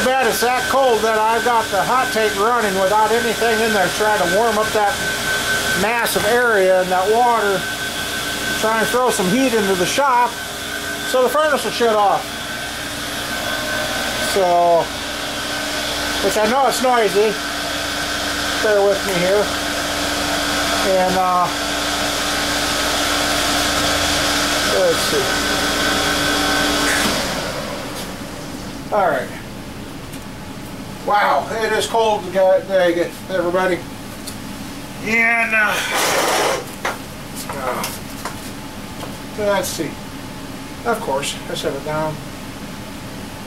bad it's that cold that I've got the hot tank running without anything in there trying to warm up that massive area in that water, trying to throw some heat into the shop so the furnace will shut off. So, which I know it's noisy, bear with me here. And let's see. Alright. Wow, it is cold today, everybody. And let's see. Of course, I set it down.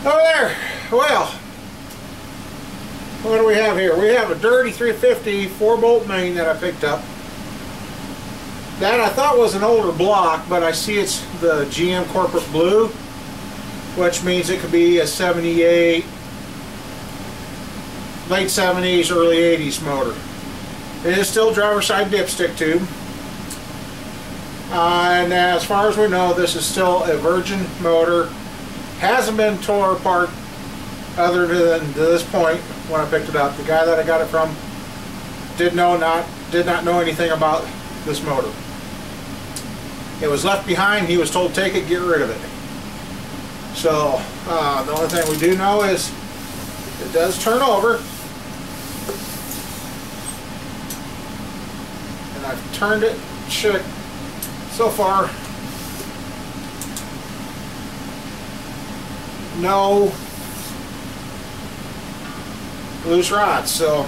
Over there. Well, what do we have here? We have a dirty 350 4-bolt main that I picked up. That I thought was an older block, but I see it's the GM corporate blue, which means it could be a 78, late 70s, early 80s motor. It is still driver's side dipstick tube. And as far as we know, this is still a virgin motor. Hasn't been tore apart other than to this point when I picked it up. The guy that I got it from did not know anything about this motor. It was left behind. He was told, take it, get rid of it. So the only thing we do know is it does turn over. And I've turned it so far. No loose rods. So,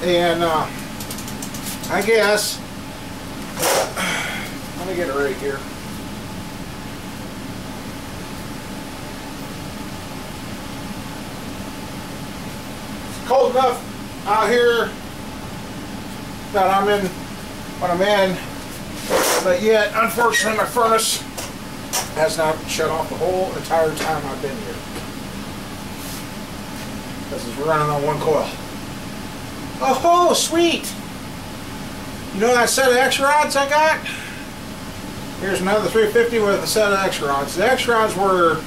and I guess, let me get it right here. It's cold enough out here that I'm in when I'm in, but yet unfortunately my furnace has not shut off the whole entire time I've been here. This is running on one coil. Oh, sweet! You know that set of X-rods I got? Here's another 350 with a set of X-rods. The X-rods were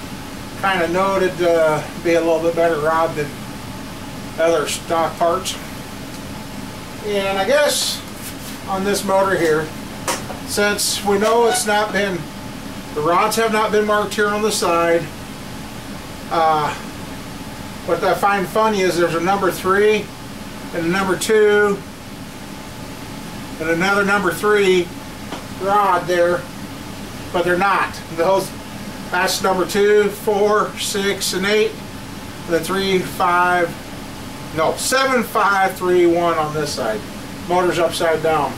kind of noted to be a little bit better rod than other stock parts. And I guess on this motor here, since we know it's not been, the rods have not been marked here on the side, what I find funny is there's a number 3 and a number 2 and another number 3 rod there, but they're not. That's number 2, 4, 6, and 8, and then 3, 5, no, 7, 5, 3, 1 on this side. Motor's upside down.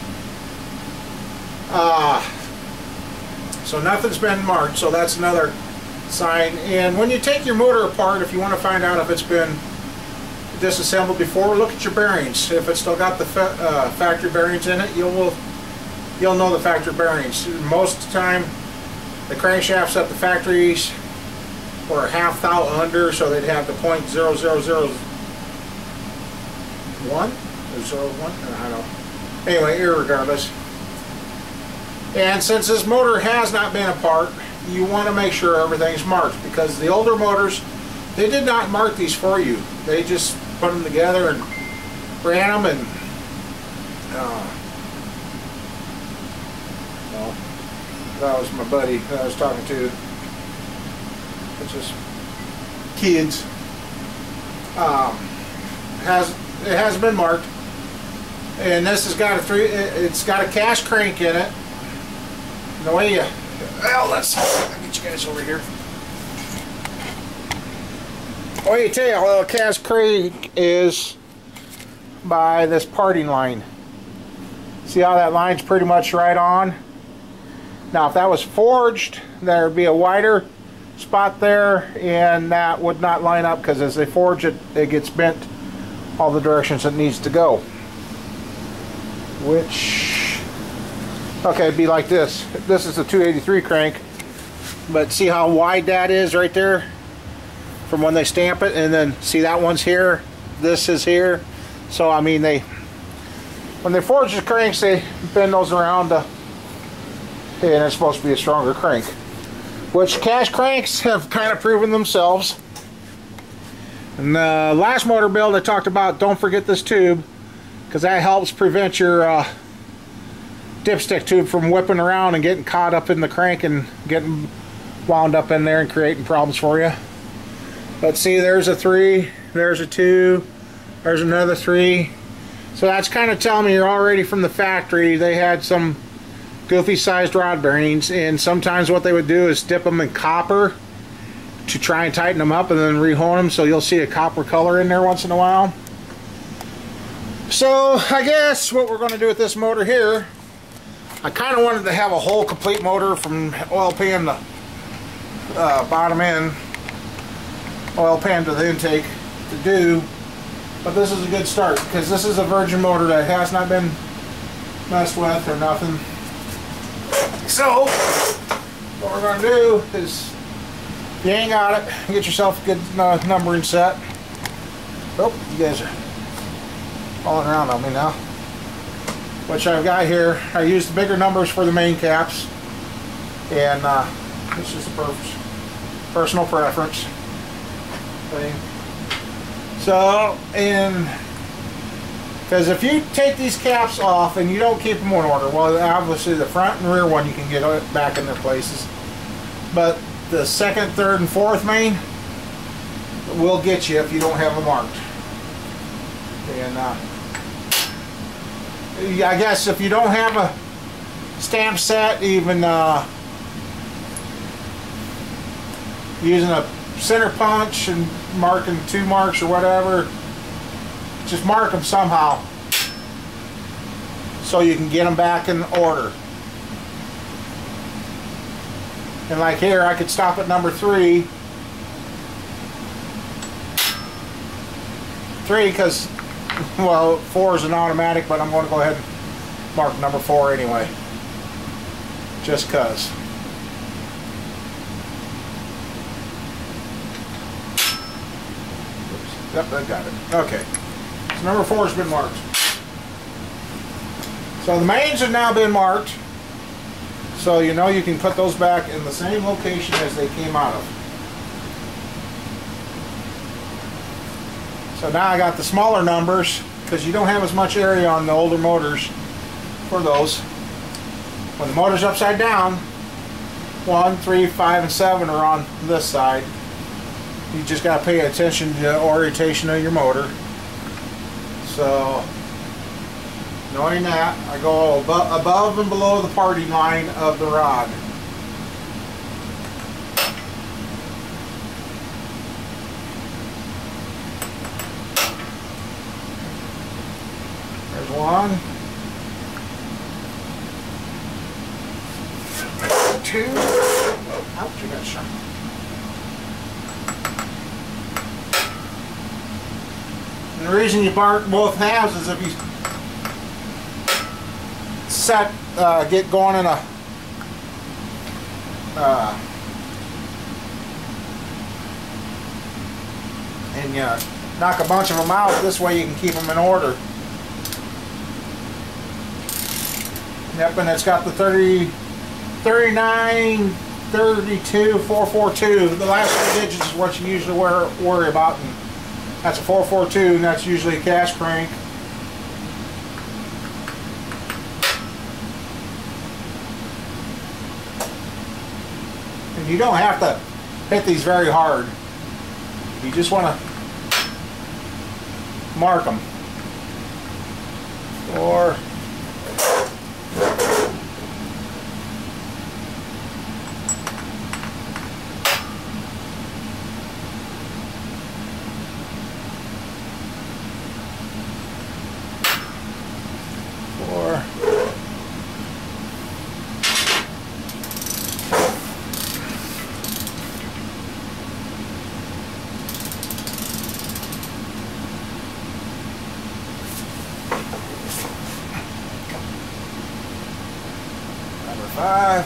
So nothing's been marked, so that's another sign. And when you take your motor apart, if you want to find out if it's been disassembled before, look at your bearings. If it's still got the factory bearings in it, you'll know the factory bearings. Most of the time, the crankshafts at the factories were a half thou under, so they'd have the .0001 or 01, I don't know. Anyway, irregardless. And since this motor has not been apart, you want to make sure everything's marked, because the older motors, they did not mark these for you. They just put them together and ran them, and well, that was my buddy that I was talking to. It's just kids. It has been marked, and this has got it's got a cast crank in it. And the way well, I'll get you guys over here. The way you tell how a cast crank is by this parting line. See how that line's pretty much right on? Now if that was forged, there would be a wider spot there, and that would not line up, because as they forge it, it gets bent all the directions it needs to go. Which, okay, it'd be like this. This is a 283 crank, but see how wide that is right there from when they stamp it, and then see that one's here, this is here. So I mean, when they forge the cranks, they bend those around and it's supposed to be a stronger crank, which cast cranks have kind of proven themselves In the last motor build I talked about, don't forget this tube, because that helps prevent your dipstick tube from whipping around and getting caught up in the crank and getting wound up in there and creating problems for you. But see, there's a 3, there's a 2, there's another 3. So that's kind of telling me you're already from the factory. They had some goofy sized rod bearings, and sometimes what they would do is dip them in copper to try and tighten them up and then rehone them, so you'll see a copper color in there once in a while. So I guess what we're going to do with this motor here, I kind of wanted to have a whole complete motor from oil pan to bottom end, oil pan to the intake to do, but this is a good start because this is a virgin motor that has not been messed with or nothing. So what we're going to do is, if you ain't got it, get yourself a good numbering set. Oh, you guys are falling around on me now. Which I've got here, I used bigger numbers for the main caps, and it's just a personal preference thing. So, because if you take these caps off and you don't keep them in order, well, obviously the front and rear one you can get back in their places, but the second, third, and fourth main will get you if you don't have them marked. And I guess if you don't have a stamp set, even using a center punch and marking 2 marks or whatever, just mark them somehow so you can get them back in order. And like here, I could stop at number 3. 3 because, well, 4 is an automatic, but I'm going to go ahead and mark number 4 anyway. Just because. Yep, I got it. Okay. So number 4 has been marked. So the mains have now been marked. So you know you can put those back in the same location as they came out of. So now I got the smaller numbers, because you don't have as much area on the older motors for those. When the motor's upside down, 1, 3, 5, and 7 are on this side. You just got to pay attention to the orientation of your motor. So, knowing that, I go above and below the parting line of the rod. There's 1, 2. Ouch, you got shot. And the reason you mark both halves is if you set, get going in a and you knock a bunch of them out, this way you can keep them in order. Yep, and it's got the 30, 39, 32, 442. The last 2 digits is what you usually worry about. And that's a 442, and that's usually a cash crank. And you don't have to hit these very hard. You just want to mark them. 4. 4. Number 5.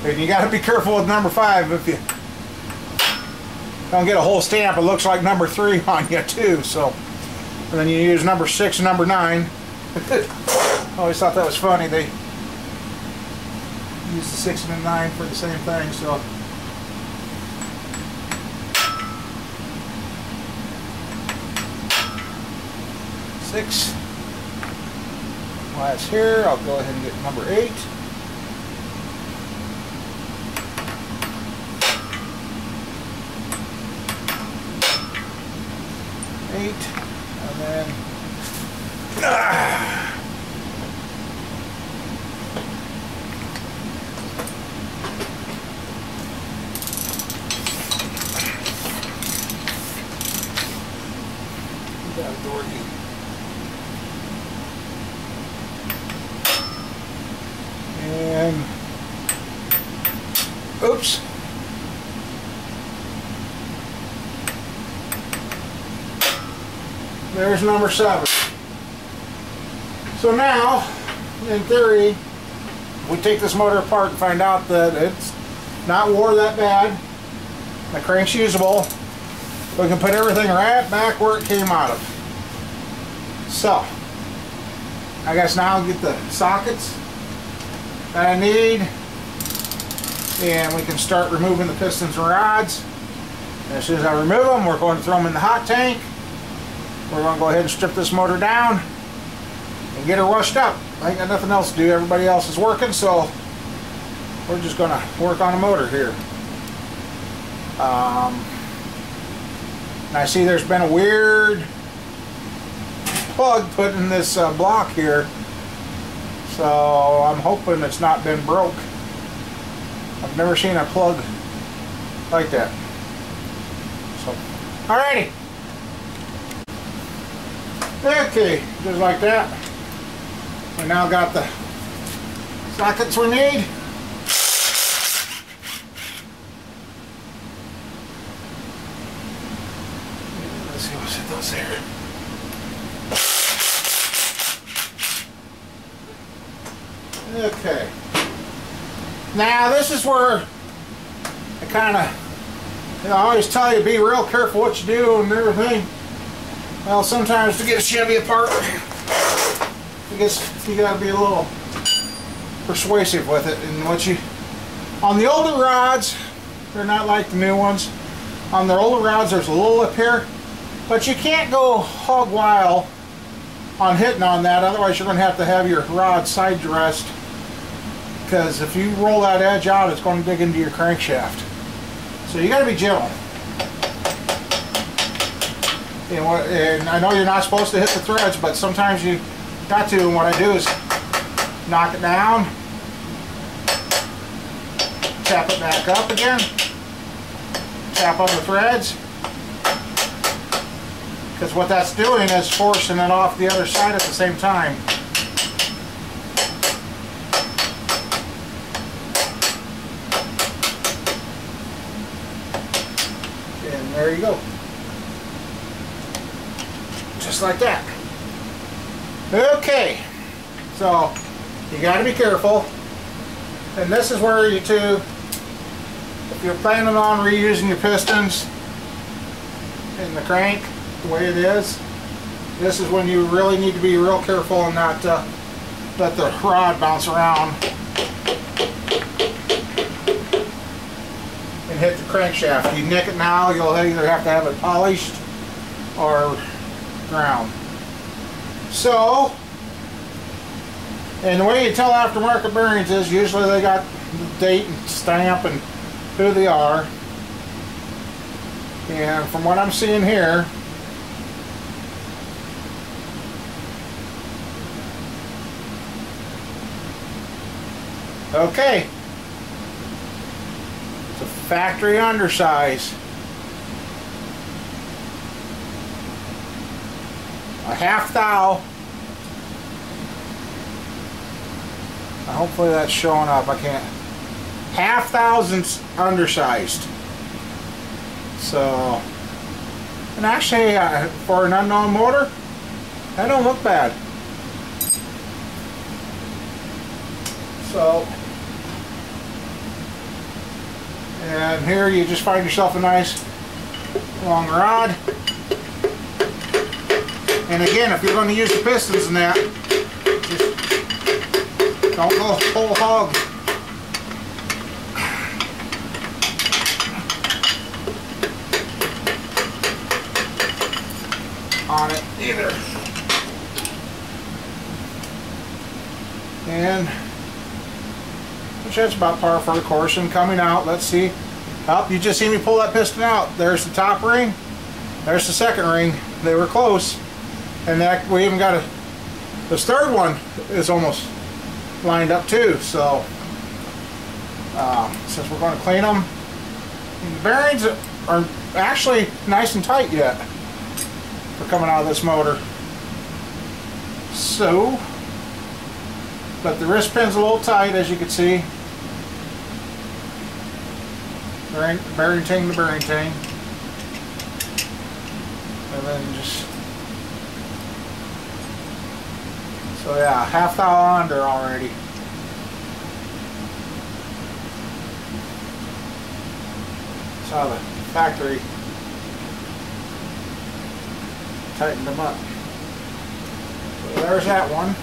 And you got to be careful with number 5. If you don't get a whole stamp, it looks like number 3 on you too. So, and then you use number 6 and number 9. I always thought that was funny. They use the 6 and the 9 for the same thing. So 6. While it's here, I'll go ahead and get number 8. And then got a door key. And oops. There's number 7. So now, in theory, we take this motor apart and find out that it's not wore that bad. The crank's usable. We can put everything right back where it came out of. So, I guess now I'll get the sockets that I need, and we can start removing the pistons and rods. And as soon as I remove them, we're going to throw them in the hot tank. We're going to go ahead and strip this motor down and get her washed up. I ain't got nothing else to do. Everybody else is working, so we're just going to work on a motor here. And I see there's been a weird plug put in this block here, so I'm hoping it's not been broke. I've never seen a plug like that. So, alrighty. Okay, just like that. We now got the sockets we need. Let's see what's in those there. Okay. Now this is where I kind of, I always tell you, be real careful what you do and everything. Well, sometimes to get a Chevy apart, I guess you got to be a little persuasive with it. And what you, on the older rods, they're not like the new ones. On the older rods, there's a little lip here, but you can't go hog wild on hitting on that. Otherwise, you're going to have your rod side dressed, because if you roll that edge out, it's going to dig into your crankshaft. So you got to be gentle. And I know you're not supposed to hit the threads, but sometimes you got to, and what I do is knock it down, tap it back up again, tap on the threads, because what that's doing is forcing it off the other side at the same time. And there you go. Just like that. Okay, so you got to be careful, and this is where you too, if you're planning on reusing your pistons in the crank the way it is, this is when you really need to be real careful and not let the rod bounce around and hit the crankshaft. You nick it now, you'll either have to have it polished or ground. So, and the way you tell aftermarket bearings is usually they got the date and stamp and who they are. And from what I'm seeing here, okay, it's a factory undersize. A half thou. Hopefully that's showing up. I can't. Half thousandths undersized. So, and actually, for an unknown motor, that don't look bad. So, and here you just find yourself a nice long rod. And again, if you're going to use the pistons in that, just don't go whole hog. On it either. and which that's about par for the course. And coming out, let's see. Oh, you just see me pull that piston out. There's the top ring. There's the second ring. They were close, and that we even got this third one is almost lined up too. So since we're going to clean them, the bearings are actually nice and tight yet for coming out of this motor. So, but the wrist pin's a little tight, as you can see. Bearing ting to bearing ting. And then just, so yeah, half thou under already. That's how the factory tightened them up. So there's that one.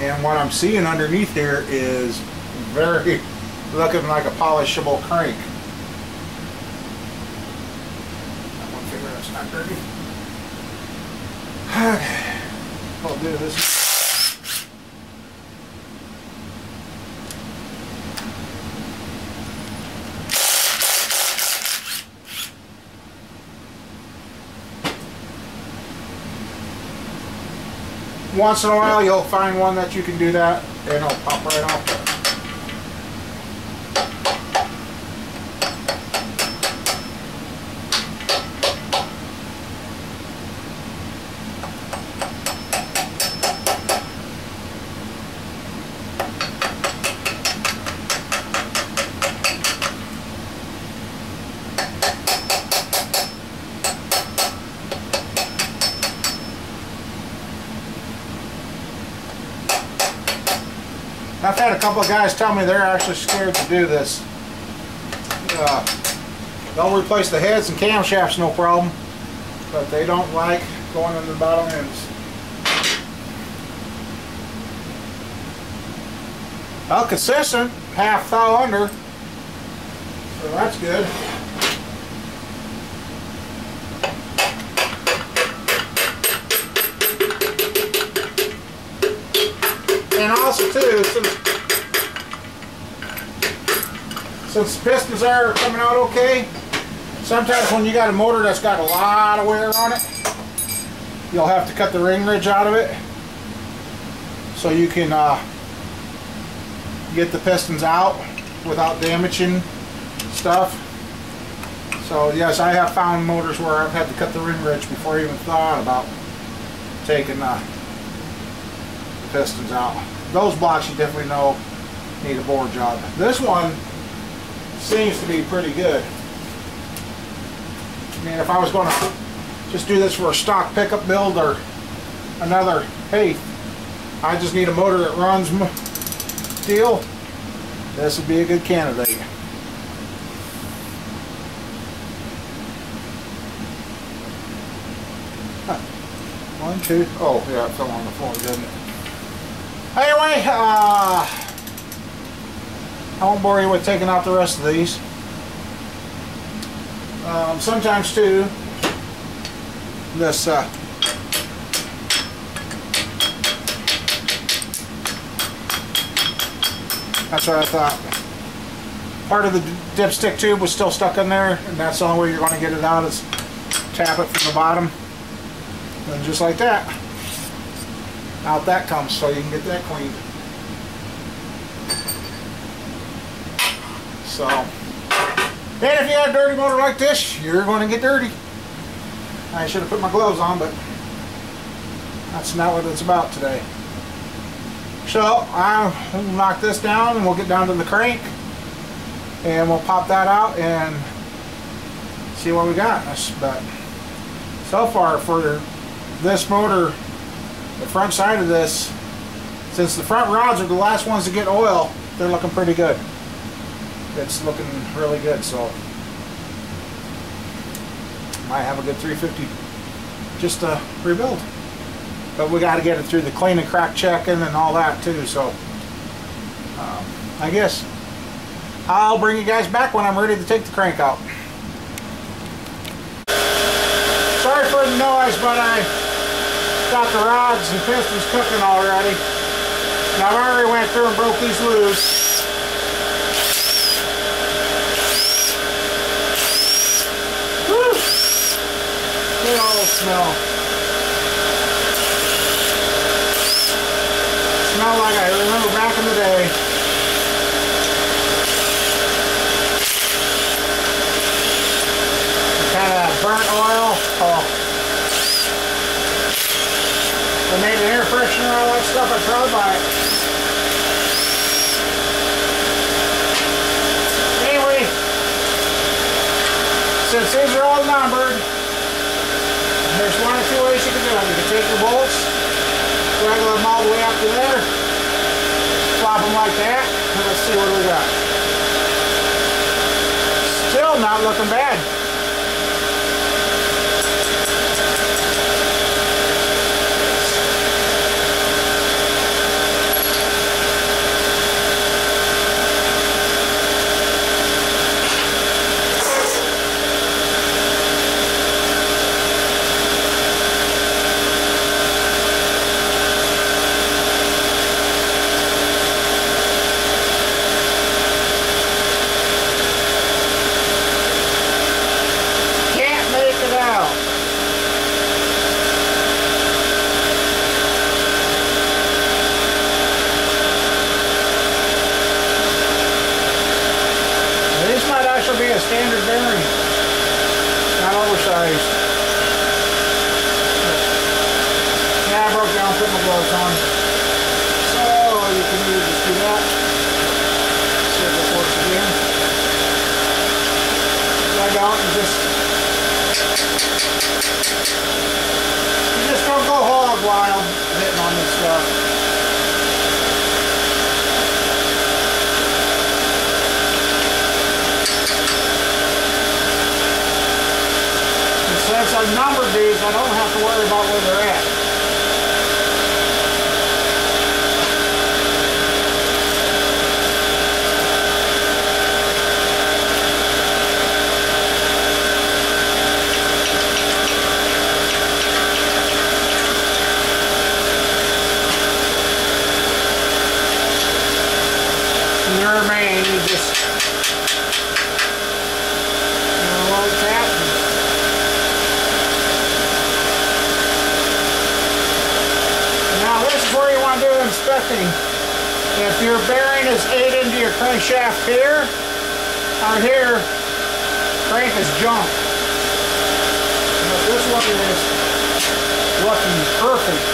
And what I'm seeing underneath here is very looking like a polishable crank. That one finger that's not dirty. Okay. I'll do this. Once in a while you'll find one that you can do that and it'll pop right off. I've had a couple of guys tell me they're actually scared to do this. They'll replace the heads and camshafts no problem, but they don't like going in the bottom ends. Well, consistent, half thou under, so that's good. And also too, since the pistons are coming out okay, sometimes when you got a motor that's got a lot of wear on it, you'll have to cut the ring ridge out of it so you can get the pistons out without damaging stuff. So yes, I have found motors where I've had to cut the ring ridge before I even thought about taking the pistons out. Those blocks you definitely know need a bore job. This one seems to be pretty good. I mean, if I was going to just do this for a stock pickup build or another, hey, I just need a motor that runs deal, this would be a good candidate. One, two, oh yeah, it fell on the floor, didn't it? Anyway, I won't bore you with taking out the rest of these. Sometimes too, this that's what I thought. Part of the dipstick tube was still stuck in there, and that's the only way you're going to get it out is tap it from the bottom, and just like that. Out that comes, so you can get that cleaned. So, and if you have a dirty motor like this, you're going to get dirty. I should have put my gloves on, but that's not what it's about today. So, I'll knock this down and we'll get down to the crank and we'll pop that out and see what we got. But so far for this motor, the front side of this, since the front rods are the last ones to get oil, they're looking pretty good. It's looking really good, so might have a good 350 just to rebuild. But we got to get it through the clean and crack checking and all that too, so I guess I'll bring you guys back when I'm ready to take the crank out. Sorry for the noise, but I got the rods and pistons cooking already. Now I've already went through and broke these loose. Woo! Good old smell. Smell like I remember back in the day. Kind of that burnt oil. Oh. They made an air freshener, all that stuff, I'd probably buy it. Anyway, since these are all numbered, there's one or two ways you can do it. You can take your bolts, waggle them all the way up to there, flop them like that, and let's see what we got. Still not looking bad. Be a standard bearing, not oversized. Yeah, I broke down, put my gloves on. So you can either just do that. See if this works again. Leg out and you just don't go hog wild hitting on this stuff. Since I've numbered these, I don't have to worry about where they're at. And the remain, you just roll the tap. Now this is where you want to do inspecting. If your bearing is 8 into your crankshaft here, or here, crank is junk. But this one is looking perfect.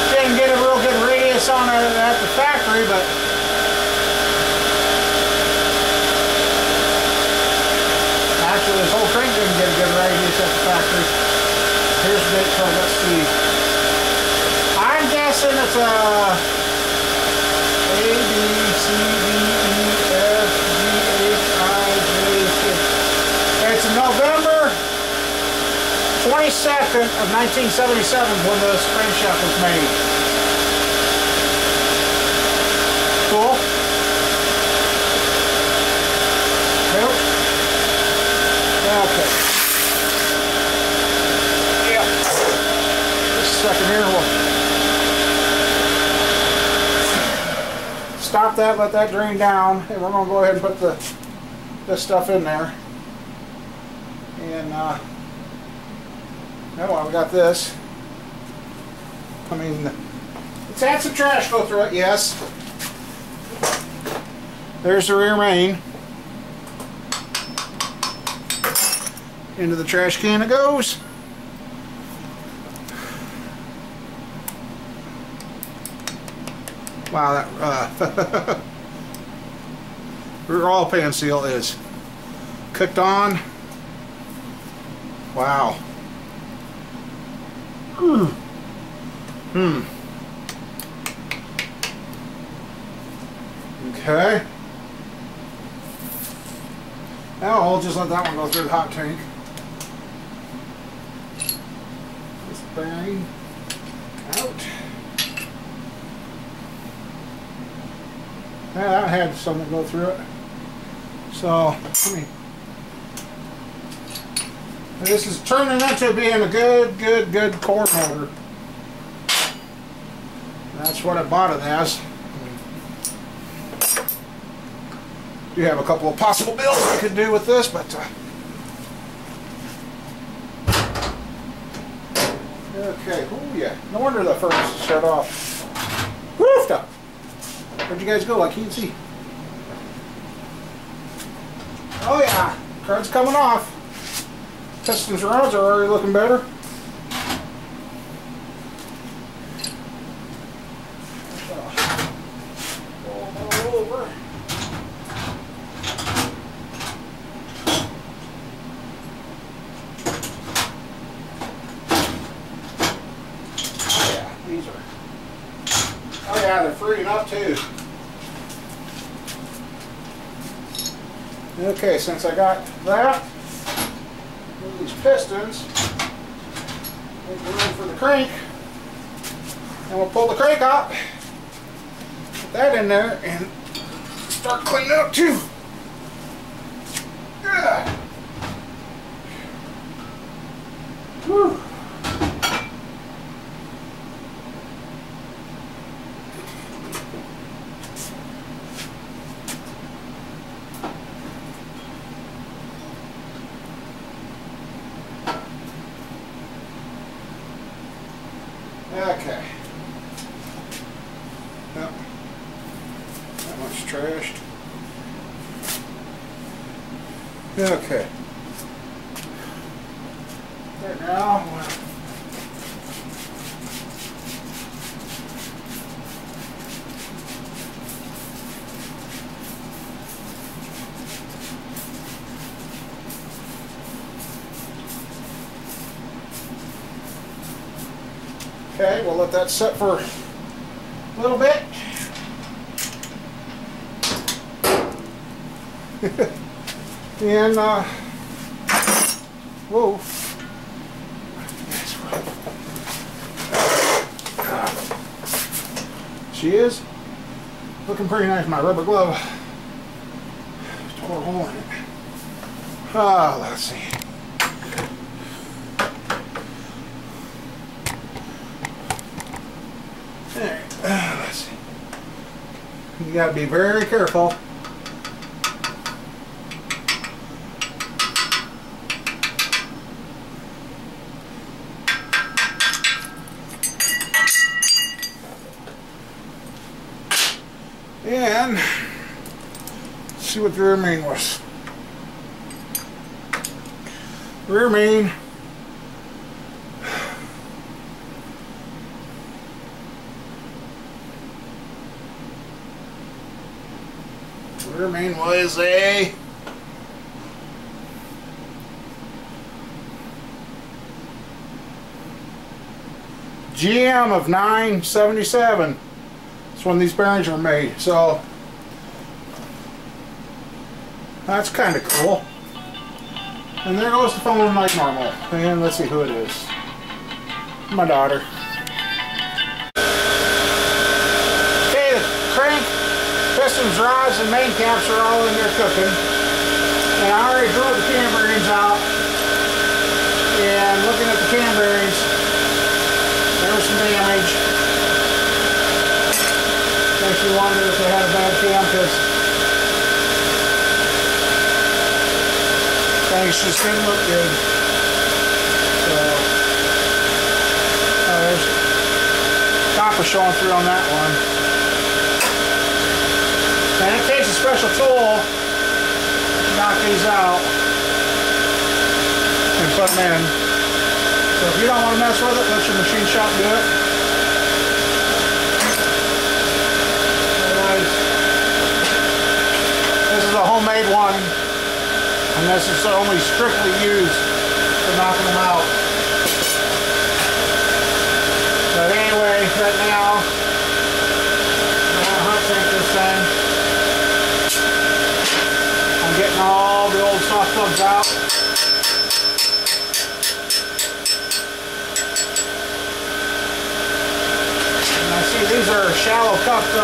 Didn't get a real good radius on it at the factory, but actually this whole crank didn't get a good radius at the factory. Here's the bit code, let's see. I'm guessing it's a A, B, C, D, E, F, G, H, I, J, K. It's November 22nd of 1977 when this crankshaft was made. Cool. Nope. Okay. Second here, we'll stop that, let that drain down, and we're going to go ahead and put this stuff in there. And oh, well, we got this. I mean, it's had some trash go through it, yes. There's the rear main. Into the trash can it goes. Wow, that rear oil pan seal is cooked on. Wow. Okay. Now I'll just let that one go through the hot tank. This bearing out. Yeah, that had something go through it. So, let me This is turning into being a good core motor. That's what I bought it as. Do have a couple of possible builds I could do with this, but okay. Oh yeah. No wonder the furnace shut off. Woof! Where'd you guys go? I can't see. Oh yeah, card's coming off. Pistons rods are already looking better. All over. Oh yeah, these are. Oh yeah, they're free enough too. Okay, since I got that, move these pistons, make room for the crank, and we'll pull the crank out, put that in there, and start cleaning up too. Yeah. Whew. Okay. Yep. That much trashed. Okay. There now. Okay, we'll let that set for a little bit. And, whoa. She is looking pretty nice. My rubber glove tore a hole in it. Let's see. Let's see. You got to be very careful. And see what the rear main was. Rear main. Rear main was a GM of 977. That's when these bearings were made. So that's kind of cool. And there goes the phone like normal. And let's see who it is. My daughter. Okay, the crank, pistons, rods, and main caps are all in there cooking. And I already drove the cam bearings out. And looking at the cam bearings, there was some damage. Makes you wonder if they had a bad cam, because things just didn't look good. So, there's copper showing through on that one. And it takes a special tool to knock these out and put them in. So if you don't want to mess with it, let your machine shop do it. This is a homemade one, and this is only strictly used for knocking them out. But anyway, right now, I'm going to hot sink this thing. I'm getting all the old soft plugs out. And I see these are shallow cupped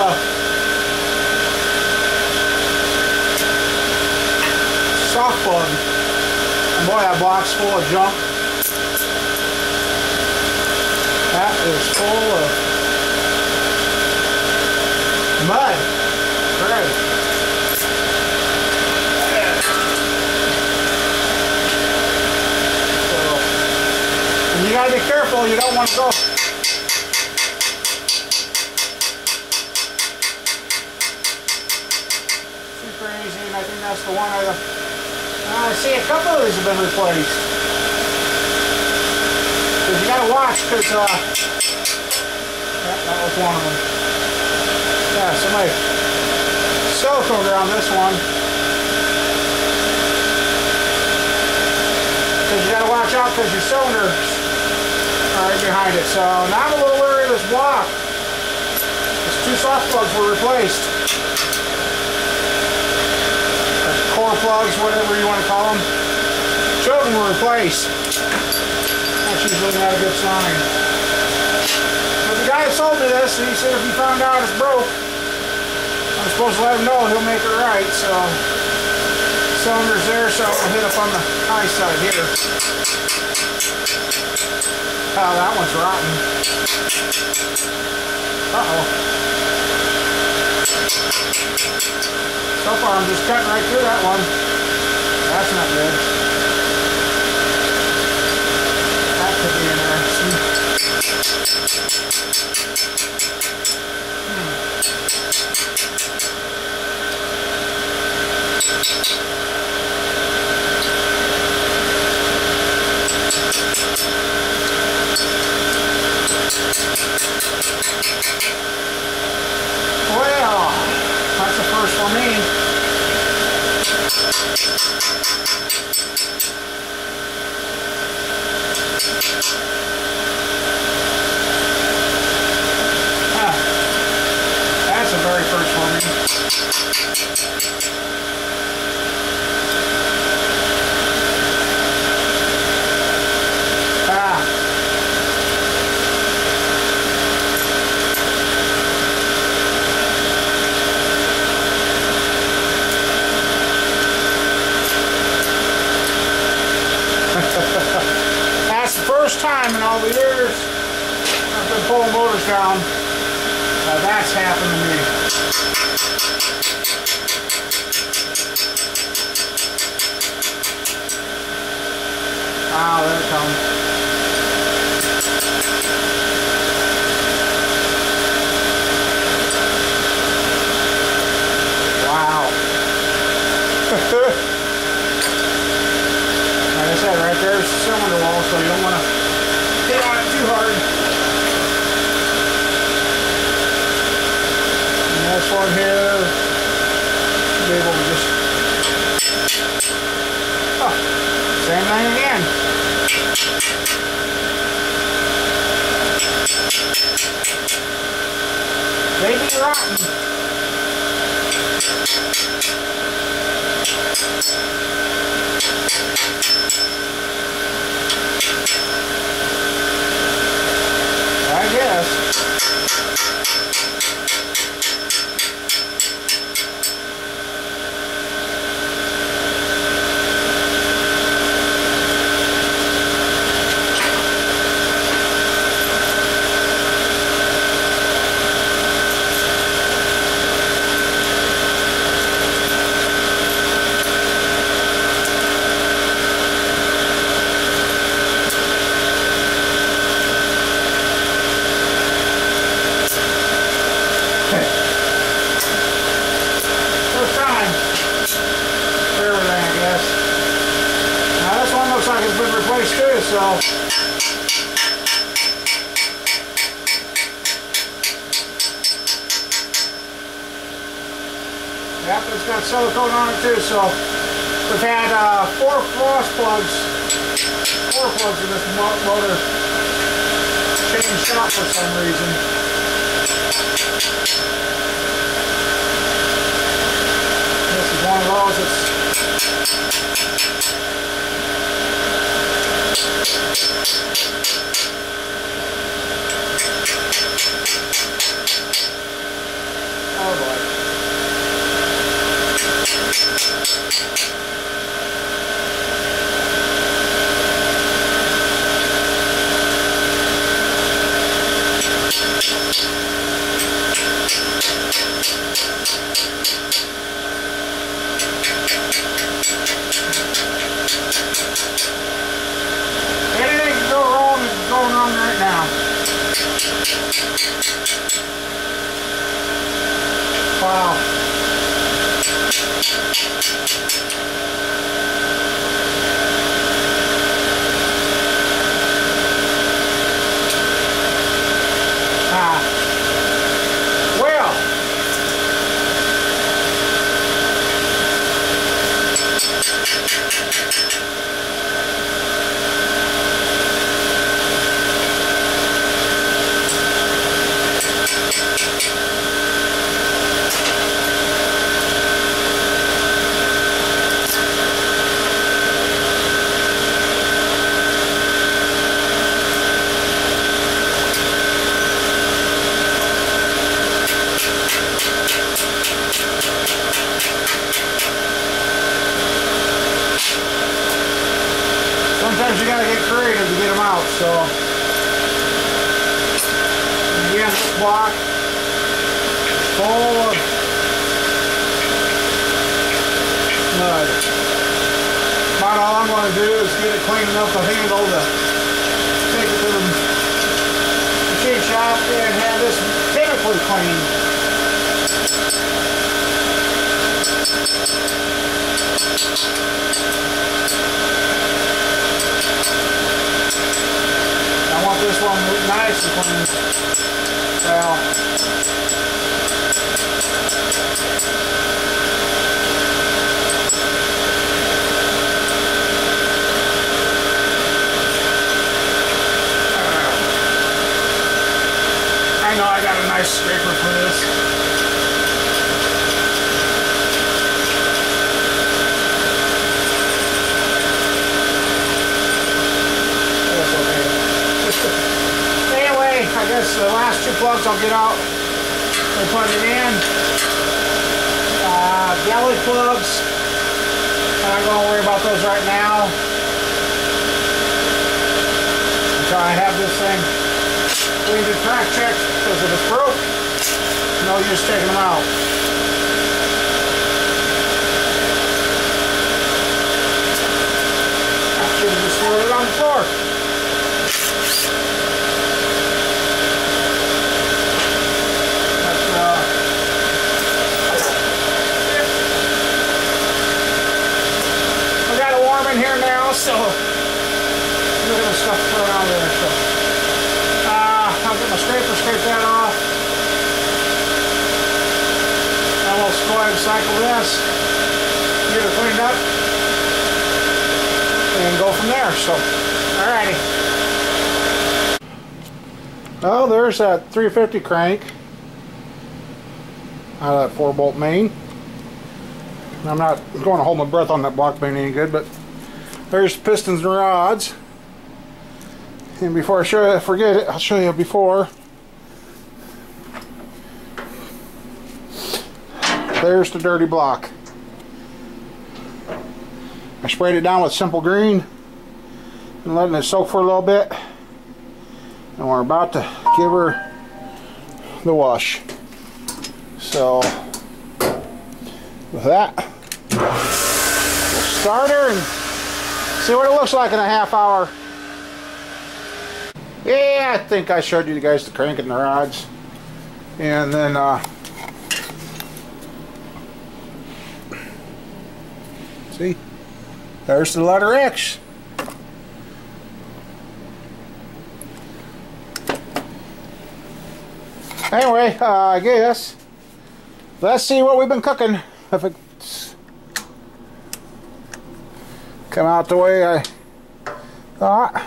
soft plug. And boy, that block's full of junk. That is full of mud. Right. So, and you gotta be careful, you don't want to go too crazy, and I think that's the one I see a couple of these have been replaced. Because you gotta watch, because that was one of them. Yeah, somebody silicone around this one. Because you gotta watch out because your cylinders are right behind it. So now I'm a little wary of this block. These two soft plugs were replaced. Or core plugs, whatever you want to call them. Two of them were replaced. That's usually not a good sign. But the guy that sold me this, he said if he found out it's broke, I'm supposed to let him know he'll make it right. So cylinder's there, so I'll hit up on the high side here. Oh, that one's rotten. Uh-oh. So far I'm just cutting right through that one. That's not good. That could be interesting. Well, that's the first for me. That's the very first for me. That's the first time in all the years I've been pulling motors down that's happened to me. Ah, there it comes. Wow. Like I said, right there's the cylinder wall, so you don't want to hit on it too hard. And this one here, be able to just, oh, same thing again. They be rotten. I guess. Looks like it's been replaced too, so yep, it's got silicone on it too. So we've had four plugs in this motor changed out for some reason. This is one of those that's oh boy. Wow. Well. Sometimes you gotta get creative to get them out, so again, this block is full of mud. About all I'm going to do is get it clean enough to handle to take it to the machine shop and have this chemically cleaned. I want this one nice and clean. Well, I know I got a nice scraper for this. Anyway, I guess the last two plugs I'll get out and put it in. Galley plugs. I'm not going to worry about those right now until I have this thing cleaned and crack checked, because if it's broke, no use taking them out. I should have just thrown it on the floor. In here now, so look at the stuff around there. So I'll get my scraper, scrape that off, and we'll go ahead and cycle this, get it cleaned up, and go from there. So, alrighty. Oh, there's that 350 crank out of that 4-bolt main. I'm not going to hold my breath on that block being any good, but there's pistons and rods. And before I forget it, I'll show you before. There's the dirty block. I sprayed it down with simple green and letting it soak for a little bit. And we're about to give her the wash. So with that, we'll start her and see what it looks like in a half hour. Yeah, I think I showed you guys the crank and the rods. And then see, there's the letter X. Anyway, I guess let's see what we've been cooking. If it's come out the way I thought.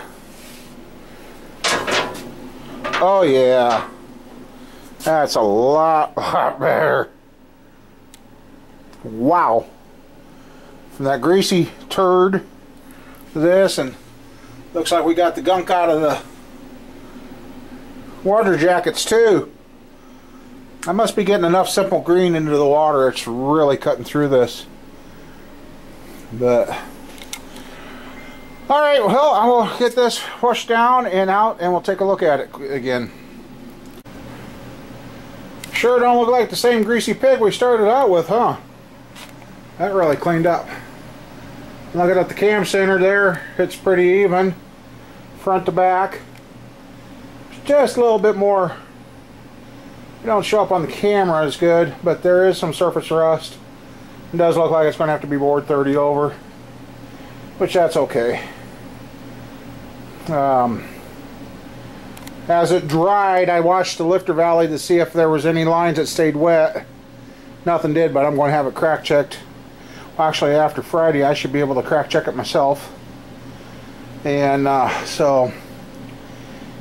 Oh yeah, that's a lot better. Wow. From that greasy turd to this, and looks like we got the gunk out of the water jackets too. I must be getting enough simple green into the water. It's really cutting through this. But alright, well, I will get this washed down and out, and we'll take a look at it again. Sure don't look like the same greasy pig we started out with, huh? That really cleaned up. Looking at the cam center there, it's pretty even. Front to back. just a little bit more. It don't show up on the camera as good, but there is some surface rust. It does look like it's going to have to be bored 30 over, which that's okay. As it dried, I watched the lifter valley to see if there was any lines that stayed wet. Nothing did, but I'm going to have it crack checked. Well, actually, after Friday, I should be able to crack check it myself. And so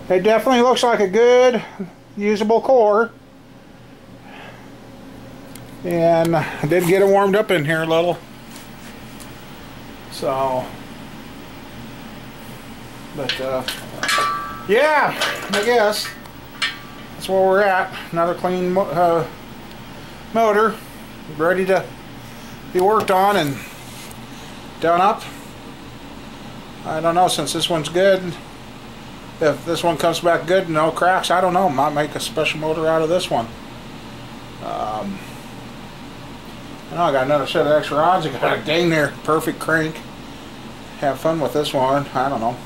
it definitely looks like a good, usable core. And I did get it warmed up in here a little. So, but yeah, I guess that's where we're at. Another clean motor, ready to be worked on and done up. I don't know, since this one's good, if this one comes back good, no cracks, I don't know, might make a special motor out of this one. I know I got another set of extra rods. I got a dang near perfect crank. Have fun with this one. I don't know,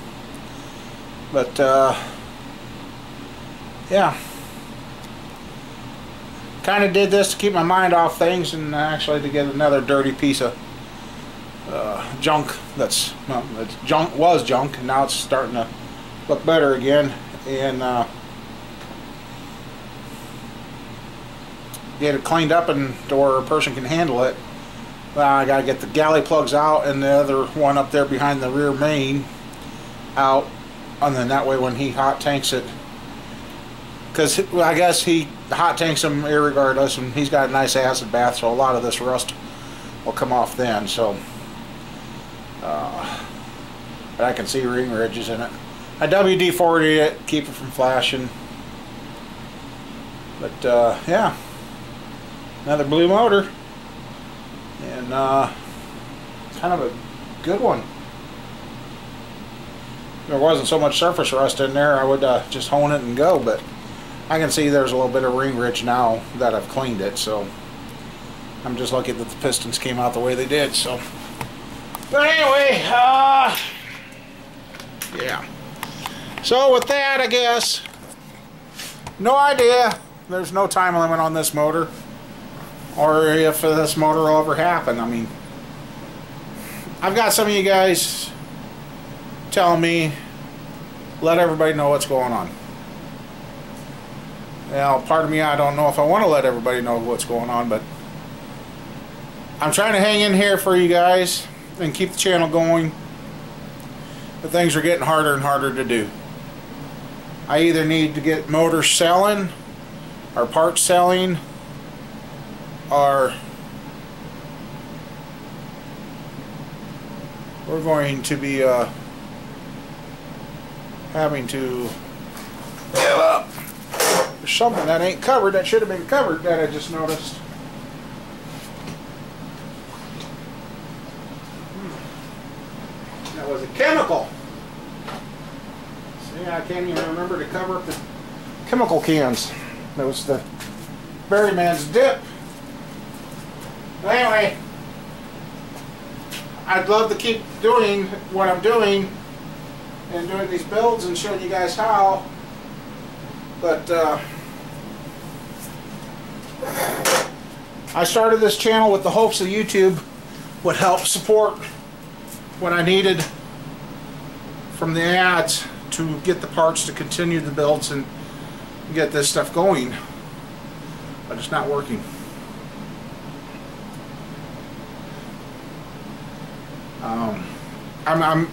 but yeah, kind of did this to keep my mind off things, and actually to get another dirty piece of junk that's, well, it's junk, was junk, and now it's starting to look better again, and get it cleaned up and to where a person can handle it. I gotta get the galley plugs out and the other one up there behind the rear main out, and then that way when he hot tanks it, because I guess he hot tanks them irregardless, and he's got a nice acid bath, so a lot of this rust will come off then. So but I can see ring ridges in it. I WD-40 it, keep it from flashing. But yeah, another blue motor, and kind of a good one. If there wasn't so much surface rust in there, I would just hone it and go, but I can see there's a little bit of ring ridge now that I've cleaned it, so I'm just lucky that the pistons came out the way they did. So, but anyway, yeah. So with that, I guess, no idea. There's no time limit on this motor, or if this motor will ever happen. I mean, I've got some of you guys telling me, let everybody know what's going on. Well, part of me, I don't know if I want to let everybody know what's going on, but I'm trying to hang in here for you guys and keep the channel going. But things are getting harder and harder to do. I either need to get motors selling, or parts selling, or we're going to be having to give up. There's something that ain't covered that should have been covered that I just noticed. That was a chemical. See, I can't even remember to cover up the chemical cans. That was the Berryman's dip. Anyway, I'd love to keep doing what I'm doing and doing these builds and showing you guys how, but I started this channel with the hopes that YouTube would help support what I needed from the ads to get the parts to continue the builds and get this stuff going, but it's not working. I'm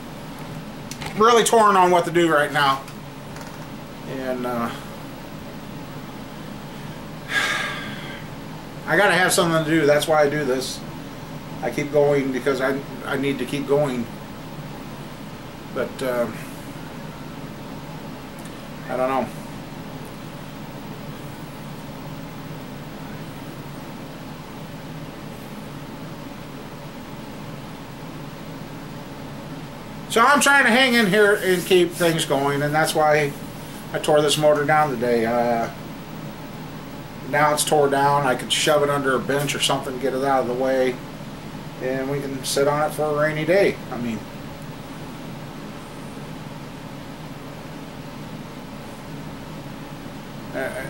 really torn on what to do right now, and I gotta have something to do. That's why I do this. I keep going because I need to keep going, but I don't know. So I'm trying to hang in here and keep things going, and that's why I tore this motor down today. Now it's tore down. I could shove it under a bench or something, get it out of the way, and we can sit on it for a rainy day. I mean, I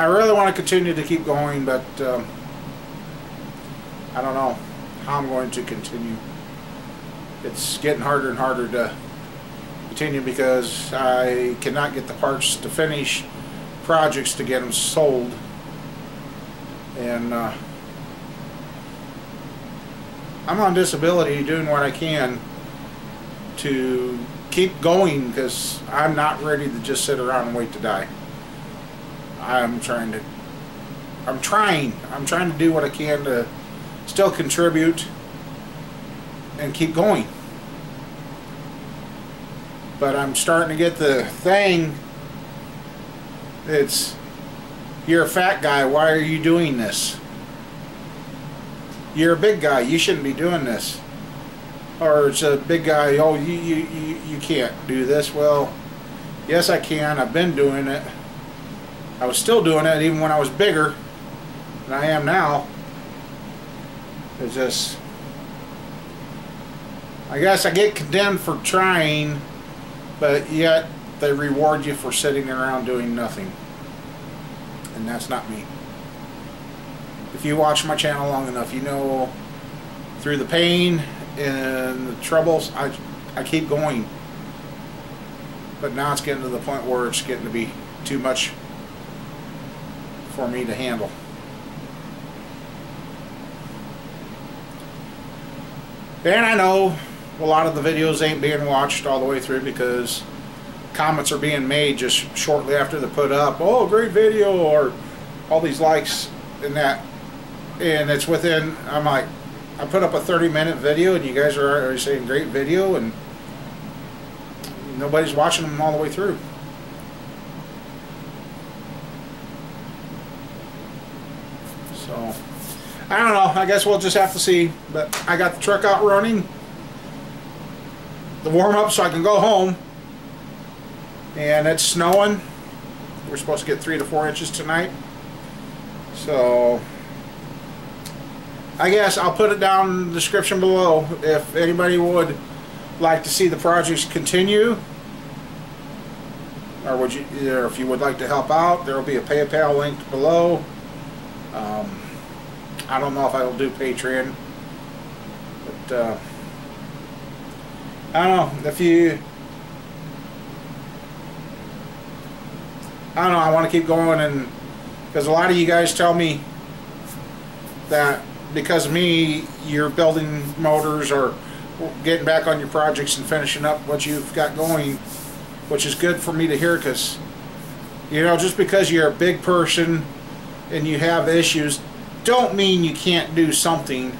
really want to continue to keep going, but I don't know how I'm going to continue. It's getting harder and harder to continue because I cannot get the parts to finish projects to get them sold, and I'm on disability doing what I can to keep going because I'm not ready to just sit around and wait to die. I'm trying to do what I can to still contribute and keep going. But I'm starting to get the thing. It's, you're a fat guy, why are you doing this? You're a big guy, you shouldn't be doing this. Or it's a big guy, oh, you can't do this. Well, yes I can, I've been doing it. I was still doing it even when I was bigger than I am now. It's just, I guess I get condemned for trying, but yet they reward you for sitting around doing nothing. And that's not me. If you watch my channel long enough, you know through the pain and the troubles, I keep going. But now it's getting to the point where it's getting to be too much for me to handle. And I know a lot of the videos ain't being watched all the way through because comments are being made just shortly after they're put up. Oh, great video, or all these likes and that. And it's within, I'm like, I put up a 30-minute video and you guys are already saying great video, and nobody's watching them all the way through. So, I don't know. I guess we'll just have to see. But I got the truck out running, the warm-up, so I can go home. And it's snowing. We're supposed to get 3 to 4 inches tonight. So, I guess I'll put it down in the description below if anybody would like to see the projects continue, or would you, or if you would like to help out, there will be a PayPal link below. I don't know if I will do Patreon, but I don't know if you. I don't know. I want to keep going, and because a lot of you guys tell me that because of me, you're building motors or getting back on your projects and finishing up what you've got going, which is good for me to hear, because, you know, just because you're a big person and you have issues don't mean you can't do something.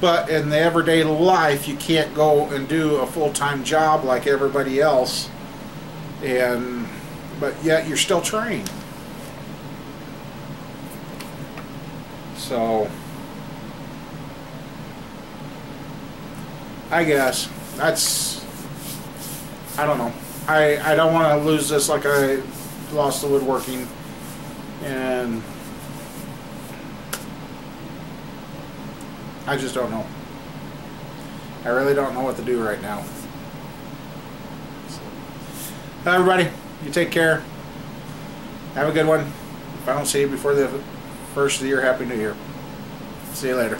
But in the everyday life, you can't go and do a full-time job like everybody else, but yet you're still trying. So I guess that's, I don't know. I don't want to lose this like I lost the woodworking, and I just don't know. I really don't know what to do right now. So, everybody, you take care. Have a good one. If I don't see you before the first of the year, Happy New Year. See you later.